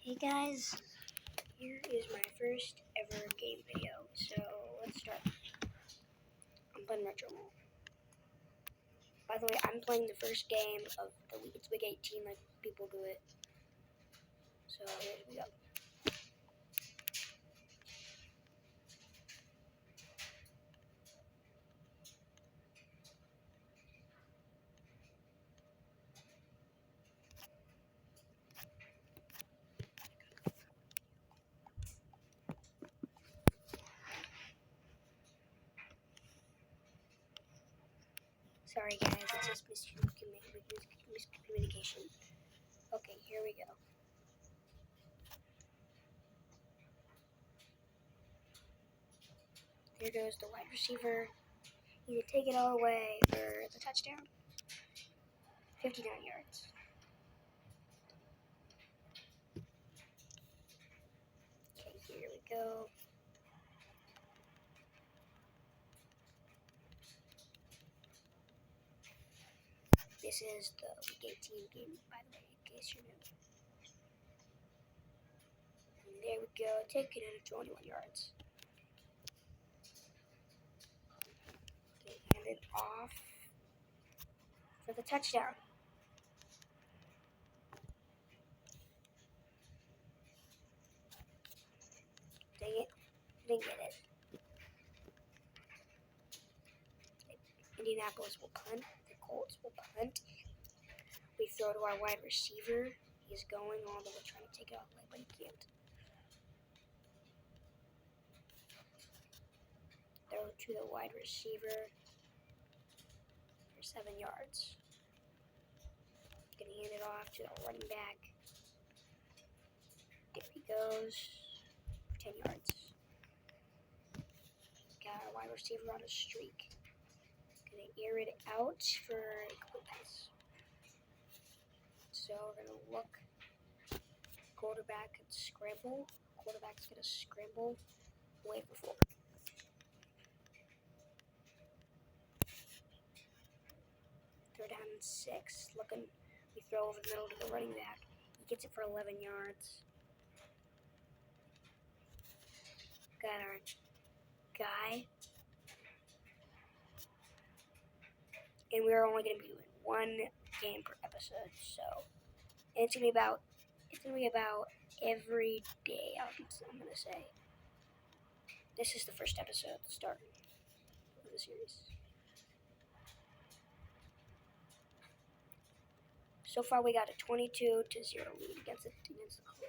Hey guys, here is my first ever game video, so let's start. I'm playing Retro Mode. By the way, I'm playing the first game of the week. It's week 18 like people do it. So here we go. Sorry guys, it's just miscommunication. Okay, here we go. There goes the wide receiver. He can take it all the way for the touchdown. 59 yards. Okay, here we go. This is the week 18 game, by the way, in case you're new. And there we go, taking it at 21 yards. Okay, hand it off for the touchdown. Dang it, didn't get it. Indianapolis will punt. The Colts will punt. We throw to our wide receiver. He's going all the way trying to take it off, but he can't. Throw to the wide receiver for 7 yards. Gonna hand it off to the running back. There he goes. 10 yards. Got our wide receiver on a streak. Gonna air it out for a complete pass. So we're gonna look. Quarterback could scramble. Quarterback's gonna scramble. Way before. Third down and 6. Looking. We throw over the middle to the running back. He gets it for 11 yards. Got our guy. And we're only going to be doing one game per episode, so and it's gonna be about every day. I'm gonna say this is the first episode start of the series. So far, we got a 22-0 lead against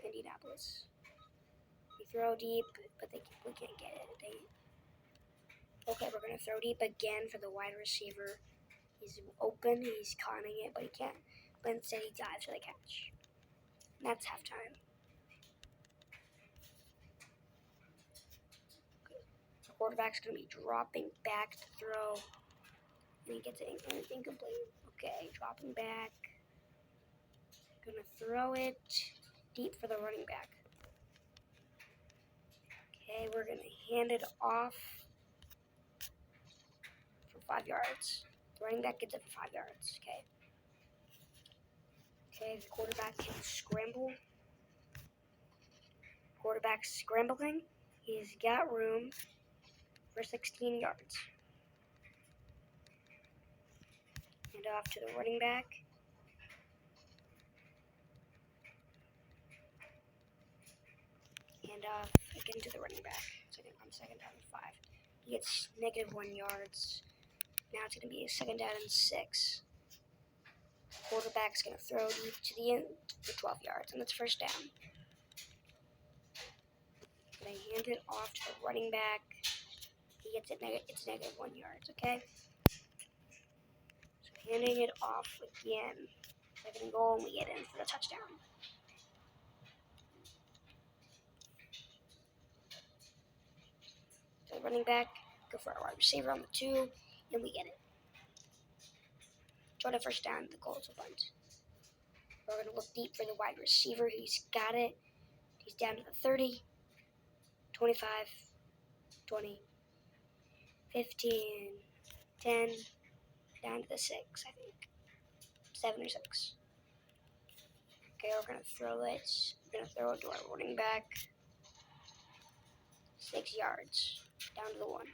Indianapolis. We throw deep, but we can't get it. Okay, we're gonna throw deep again for the wide receiver. He's open, he's conning it, but he can't. But instead, he dives for the catch. And that's halftime. Okay. The quarterback's going to be dropping back to throw. And he gets it incomplete. Okay, dropping back. Going to throw it deep for the running back. Okay, we're going to hand it off for 5 yards. The running back gets it for 5 yards. Okay, the quarterback can scramble. Quarterback's scrambling. He's got room for 16 yards. Hand off to the running back. Hand off again to the running back. Second down and 5. He gets -1 yards. Now it's going to be a second down and 6. Quarterback's going to throw deep to the end for 12 yards, and that's first down. They hand it off to the running back. He gets it. It's -1 yards. Okay. So handing it off again. Second and goal, and we get in for the touchdown. So running back, go for our wide receiver on the 2, and we get it. Try to first down, the Colts will punt. We're going to look deep for the wide receiver. He's got it. He's down to the 30, 25, 20, 15, 10, down to the 6, I think. 7 or 6. Okay, we're gonna throw it. We're gonna throw it to our running back. 6 yards. Down to the 1.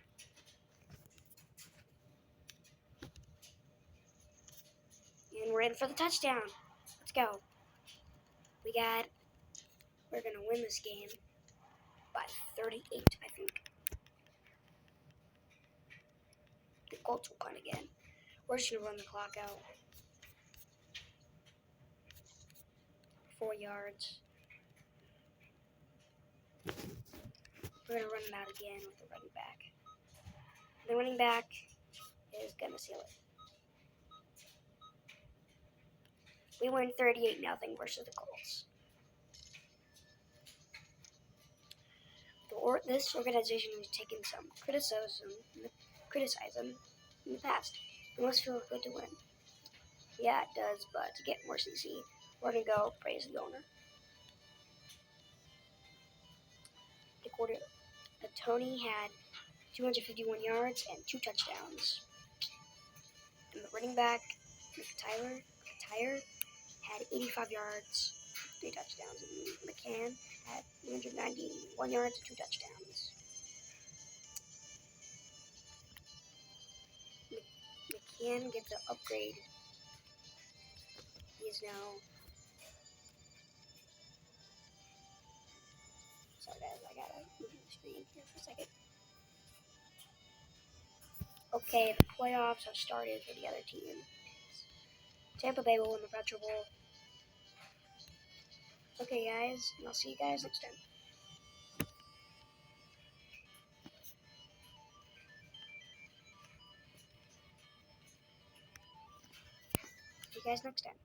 And we're in for the touchdown. Let's go. We're gonna win this game by 38, I think. The Colts will punt again. We're just gonna run the clock out. 4 yards. We're gonna run them out again with the running back. The running back is gonna seal it. We win 38-0 versus the Colts. This organization has taken some criticism in the past. It must feel good to win. Yeah, it does, but to get more CC, we're gonna go praise the owner. Tony had 251 yards and 2 touchdowns. And the running back, McTire, had 85 yards, 3 touchdowns. And McCann had 391 yards and 2 touchdowns. McCann gets an upgrade. He is now... Sorry guys, I gotta move the screen here for a second. Okay, the playoffs have started for the other team. Tampa Bay will win the Retro Bowl. Okay guys, and I'll see you guys next time. See you guys next time.